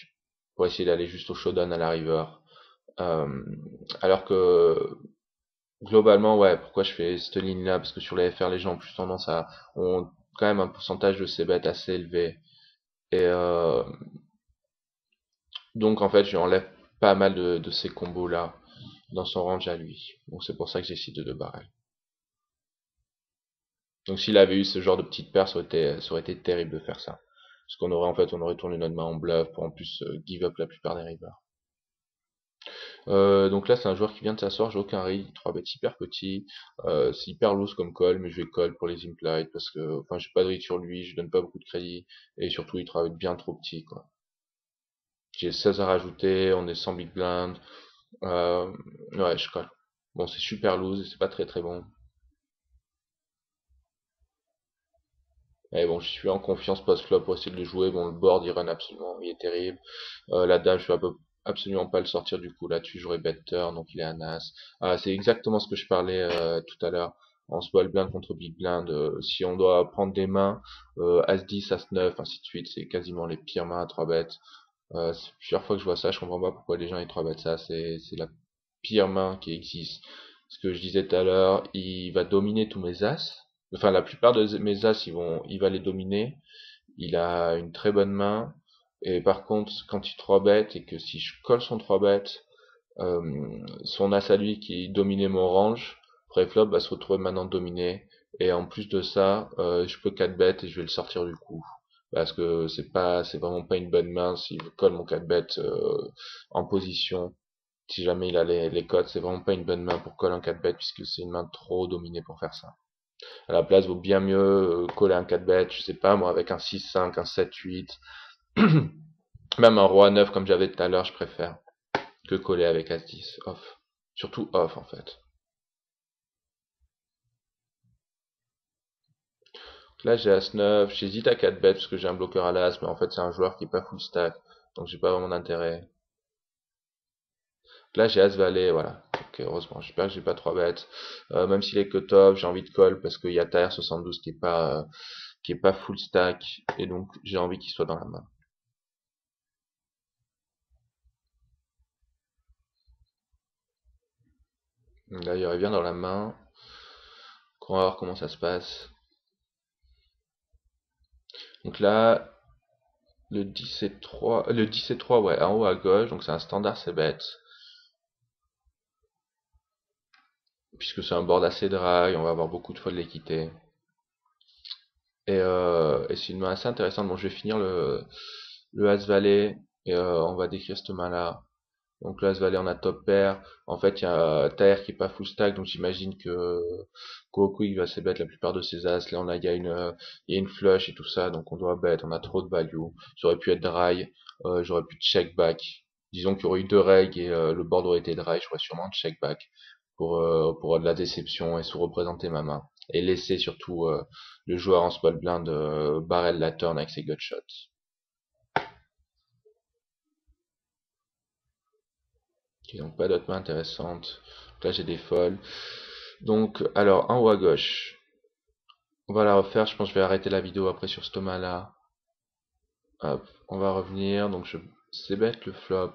pour essayer d'aller juste au showdown à la river. Euh, alors que globalement, ouais, pourquoi je fais cette ligne-là? Parce que sur les FR, les gens ont plus tendance ont quand même un pourcentage de ces bêtes assez élevé. Et donc en fait, je lui enlève pas mal de ces combos-là dans son range à lui. Donc c'est pour ça que j'ai cité deux barrels. Donc s'il avait eu ce genre de petite paire, ça aurait été terrible de faire ça. Parce qu'on aurait en fait, on aurait tourné notre main en bluff pour en plus give up la plupart des rivers. Donc là c'est un joueur qui vient de s'asseoir, j'ai aucun read, 3 bêtes hyper petit, c'est hyper loose comme call, mais je vais call pour les implied parce que enfin j'ai pas de read sur lui, je donne pas beaucoup de crédit, et surtout il travaille bien trop petit quoi. J'ai 16 à rajouter, on est sans big blind, ouais je call. Bon c'est super loose et c'est pas très très bon. Mais bon, je suis en confiance post-flop pour essayer de le jouer. Bon, le board, il run absolument, il est terrible. La dame, je vais absolument pas le sortir du coup. Là-dessus, j'aurais bet turn, donc il est un as. Ah, c'est exactement ce que je parlais tout à l'heure. En small blind contre big blind, si on doit prendre des mains, as 10, as 9, ainsi de suite, c'est quasiment les pires mains à 3 bêtes. C'est plusieurs fois que je vois ça, je comprends pas pourquoi les gens ils 3 bêtent ça. C'est la pire main qui existe. Ce que je disais tout à l'heure, il va dominer tous mes as. Enfin, la plupart de mes as, il va les dominer. Il a une très bonne main. Et par contre, quand il 3 bet et que si je colle son 3 bet, son as à lui qui dominait mon range, pré-flop va se retrouver maintenant dominé. Et en plus de ça, je peux 4 bet et je vais le sortir du coup. Parce que c'est vraiment pas une bonne main s'il colle mon 4 bet en position. Si jamais il a les cotes, c'est vraiment pas une bonne main pour coller un 4 bet puisque c'est une main trop dominée pour faire ça. À la place, vaut bien mieux coller un 4 bet, je sais pas moi, avec un 6-5, un 7-8, même un roi 9 comme j'avais tout à l'heure, je préfère, que coller avec As-10, off. Surtout off en fait. Là j'ai As-9, j'hésite à 4 bet parce que j'ai un bloqueur à l'As, mais en fait c'est un joueur qui est pas full stack, donc j'ai pas vraiment d'intérêt. Là j'ai As-Valet, voilà. Donc heureusement, j'espère que j'ai pas 3 bêtes. Même s'il est cut-off, j'ai envie de call parce qu'il y a TR72 qui est pas full stack, et donc j'ai envie qu'il soit dans la main. D'ailleurs, il vient dans la main. On va voir comment ça se passe. Donc là, le 10 et 3, le 10 et 3, ouais, en haut à gauche, donc c'est un standard c'est bête. Puisque c'est un board assez dry, on va avoir beaucoup de fois de l'équité. Et c'est une main assez intéressante. Bon, je vais finir le As-Valet, et on va décrire cette main-là. Donc là, As-Valet, on a top pair. En fait, il y a Taher qui est pas full stack, donc j'imagine que Koku il va se bet la plupart de ses as. Là, il y a une flush et tout ça, donc on doit bet. On a trop de value. Ça aurait pu être dry. J'aurais pu check back. Disons qu'il y aurait eu deux règles et le board aurait été dry. J'aurais sûrement check back pour de la déception et sous-représenter ma main. Et laisser surtout le joueur en small blind barrel la turn avec ses gut shots. Ok, donc pas d'autres mains intéressantes. Là, j'ai des folles. Donc, alors, en haut à gauche, on va la refaire. Je pense que je vais arrêter la vidéo après sur ce Thomas-là. Hop, on va revenir. Donc, c'est bête le flop.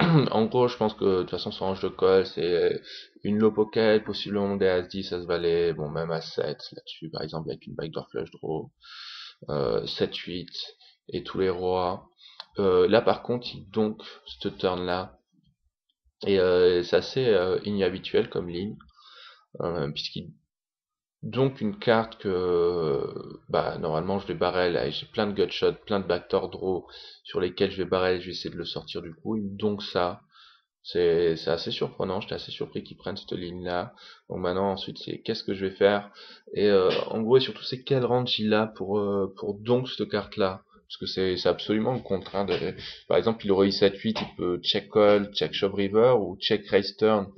En gros, je pense que de toute façon, son range de call, c'est une low pocket, possiblement des As-10, As-Valet, bon, même As-7 là-dessus, par exemple, avec une backdoor flush draw, 7-8, et tous les rois. Là, par contre, donc, cette turn-là, Et c'est assez inhabituel comme ligne, puisqu'il donc une carte que bah normalement je vais barrel, et j'ai plein de gutshot, plein de backdoor draw sur lesquels je vais barrel, je vais essayer de le sortir du coup, donc ça, c'est assez surprenant, j'étais assez surpris qu'ils prennent cette ligne là. Donc maintenant ensuite c'est qu'est-ce que je vais faire, et en gros et surtout c'est quel range il a pour donc cette carte là, parce que c'est absolument le contraint de... Par exemple il aurait eu 7-8, il peut check call, check shove river ou check raise turn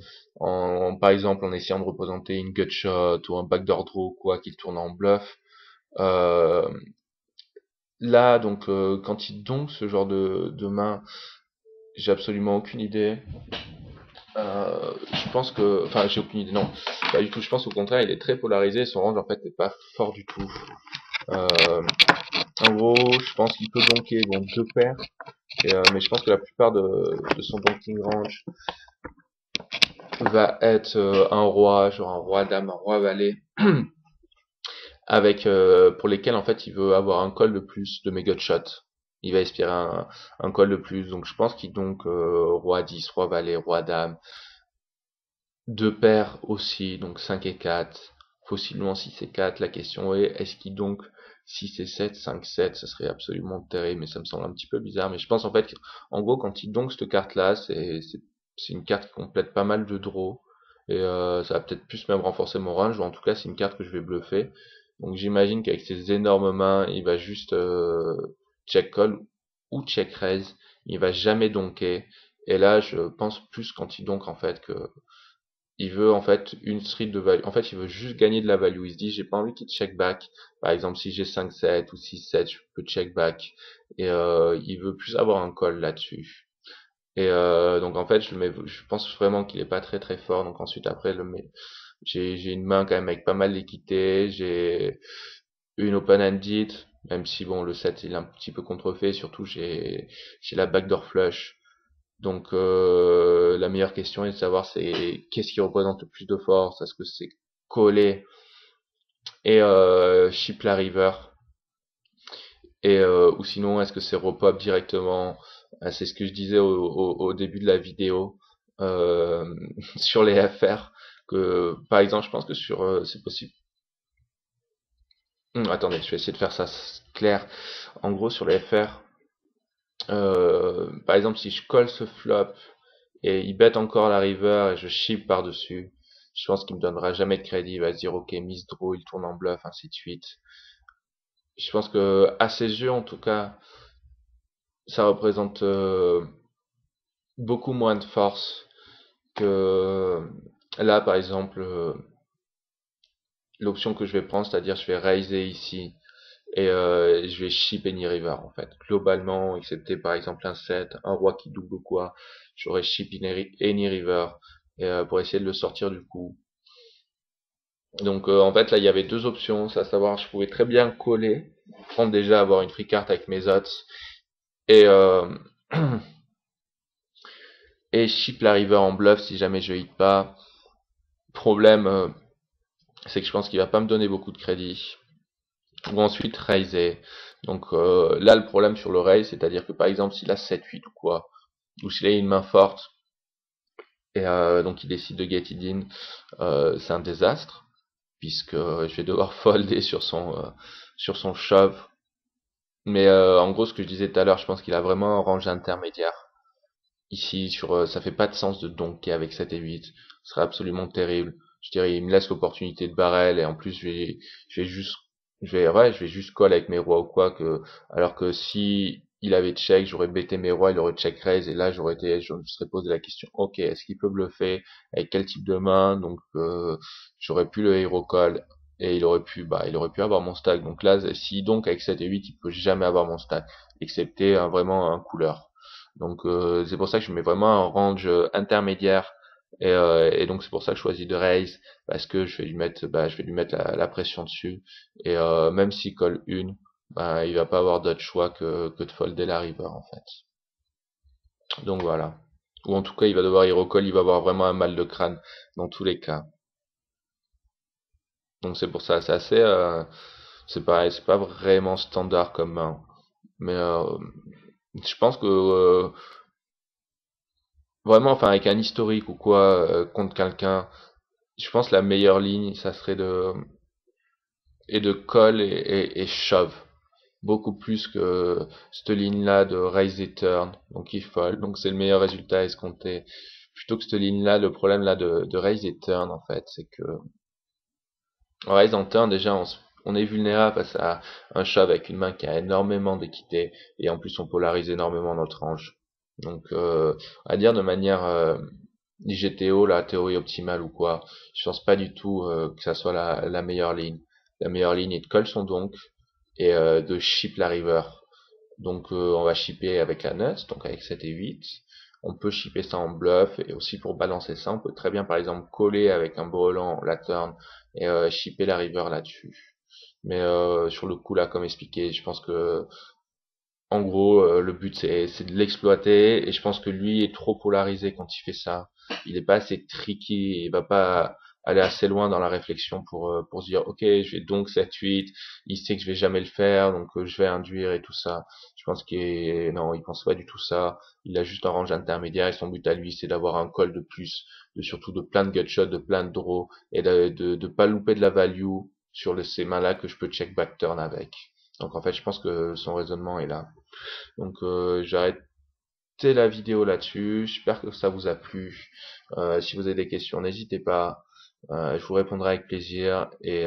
par exemple en essayant de représenter une gutshot ou un backdoor draw ou quoi qu'il tourne en bluff. euh, Là donc quand il donk ce genre de main, j'ai absolument aucune idée. Je pense que, enfin, j'ai aucune idée, non, pas du tout. Je pense au contraire, il est très polarisé. Son range en fait n'est pas fort du tout. Euh, En gros, je pense qu'il peut donker bon deux paires, mais je pense que la plupart de son donking range va être un roi, genre un roi dame, un roi valet, avec pour lesquels en fait il veut avoir un call de plus de mes gutshots. Il va espérer un call de plus, donc je pense qu'il donc roi 10, roi valet, roi dame. Deux paires aussi, donc 5 et 4, possiblement 6 et 4. La question est, est-ce qu'il donc 6 et 7, 5, 7, ça serait absolument terrible, mais ça me semble un petit peu bizarre. Mais je pense en fait, en gros, quand il donc cette carte-là, c'est une carte qui complète pas mal de draws, et ça va peut-être plus même renforcer mon range, ou en tout cas, c'est une carte que je vais bluffer. Donc j'imagine qu'avec ses énormes mains, il va juste check call ou check raise, il va jamais donker. Et là, je pense plus quand il donk en fait que il veut en fait une street de value. En fait, il veut juste gagner de la value. Il se dit, j'ai pas envie qu'il check back. Par exemple, si j'ai 5-7 ou 6-7, je peux check back. Et il veut plus avoir un call là-dessus. Et donc en fait, je pense vraiment qu'il est pas très très fort. Donc ensuite, après, j'ai une main quand même avec pas mal d'équité. J'ai une open-handed, même si bon, le 7 il est un petit peu contrefait. Surtout, j'ai la backdoor flush. Donc la meilleure question est de savoir c'est qu'est-ce qui représente le plus de force, est-ce que c'est coller et chip la river, et ou sinon est-ce que c'est repop directement. C'est ce que je disais au début de la vidéo euh, sur les FR, que par exemple je pense que sur c'est possible. Attendez, je vais essayer de faire ça clair. En gros sur les FR, par exemple si je colle ce flop et il bet encore la river et je chip par-dessus, je pense qu'il me donnera jamais de crédit. Il va se dire ok, miss draw, il tourne en bluff, ainsi de suite. Je pense que à ses yeux en tout cas, ça représente beaucoup moins de force que là par exemple l'option que je vais prendre, c'est-à-dire je vais raiser ici et je vais chip any river en fait. Globalement, excepté par exemple un 7, un roi qui double quoi, j'aurais chip any river et, pour essayer de le sortir du coup. Donc en fait là il y avait deux options, c'est à savoir je pouvais très bien coller, prendre déjà avoir une free carte avec mes odds et et chip la river en bluff si jamais je hit pas. Problème c'est que je pense qu'il va pas me donner beaucoup de crédit. Ou ensuite raiser. Donc là le problème sur le raise, c'est-à-dire que par exemple s'il a 7-8 ou quoi, ou s'il a une main forte et donc il décide de get it in, c'est un désastre puisque je vais devoir folder sur son shove. Mais en gros, ce que je disais tout à l'heure, je pense qu'il a vraiment un range intermédiaire. Ici, ça fait pas de sens de donker avec 7 et 8. Ce serait absolument terrible. Je dirais, il me laisse l'opportunité de barrel et en plus, je vais juste, ouais, je vais juste call avec mes rois ou quoi que, alors que si il avait check, j'aurais bêté mes rois, il aurait check raise et là, je me serais posé la question, ok, est-ce qu'il peut bluffer? Avec quel type de main? Donc, j'aurais pu le hero call et il aurait pu avoir mon stack. Donc là, si donc avec 7 et 8, il peut jamais avoir mon stack, excepté vraiment un couleur. Donc c'est pour ça que je mets vraiment un range intermédiaire et donc c'est pour ça que je choisis de raise parce que je vais lui mettre la pression dessus et même s'il colle une, bah, il va pas avoir d'autre choix que de folder la river en fait. Donc voilà. Ou en tout cas il va devoir y recall, il va avoir vraiment un mal de crâne dans tous les cas. Donc c'est pour ça, c'est assez c'est pas vraiment standard comme main. Mais je pense que vraiment, enfin avec un historique ou quoi contre quelqu'un, je pense la meilleure ligne, ça serait de call et shove. Beaucoup plus que cette ligne-là de raise et turn, donc il fold, donc c'est le meilleur résultat escompté. Plutôt que cette ligne-là, le problème là de raise et turn en fait, c'est que en raise en turn déjà on est vulnérable face à un shove avec une main qui a énormément d'équité et en plus on polarise énormément notre range. Donc à dire de manière IGTO, la théorie optimale ou quoi, je pense pas du tout que ça soit la meilleure ligne. La meilleure ligne est de call son donk et de ship la river. Donc on va shipper avec la nuts, donc avec 7 et 8. On peut shipper ça en bluff et aussi pour balancer ça, on peut très bien par exemple coller avec un brelan la turn et shipper la river là-dessus. Mais sur le coup là, comme expliqué, je pense que en gros le but c'est de l'exploiter et je pense que lui est trop polarisé quand il fait ça. Il est pas assez tricky, il va pas aller assez loin dans la réflexion pour se dire ok je vais donc 7-8, il sait que je vais jamais le faire donc je vais induire et tout ça. Je pense qu'il non, il pense pas du tout ça. Il a juste un range intermédiaire et son but à lui c'est d'avoir un call de plus, de surtout de plein de gutshot, de plein de draws et de pas louper de la value sur ces mains là que je peux check back turn avec. Donc en fait je pense que son raisonnement est là. Donc j'arrête la vidéo là-dessus. J'espère que ça vous a plu. Si vous avez des questions, n'hésitez pas. Je vous répondrai avec plaisir. Et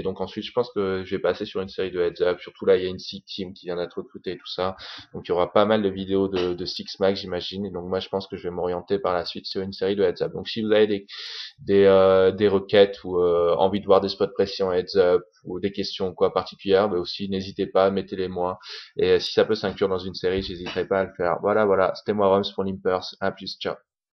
donc ensuite, je pense que je vais passer sur une série de heads up. Surtout là, il y a une SIG team qui vient d'être recrutée et tout ça. Donc il y aura pas mal de vidéos de Six Mag, j'imagine. Et donc moi, je pense que je vais m'orienter par la suite sur une série de heads up. Donc si vous avez des requêtes ou envie de voir des spots précis en heads up ou des questions quoi particulières, mais aussi n'hésitez pas, mettez-les moi. Et si ça peut s'inclure dans une série, j'hésiterai pas à le faire. Voilà, c'était moi Roms pour l'Impers. À plus, ciao.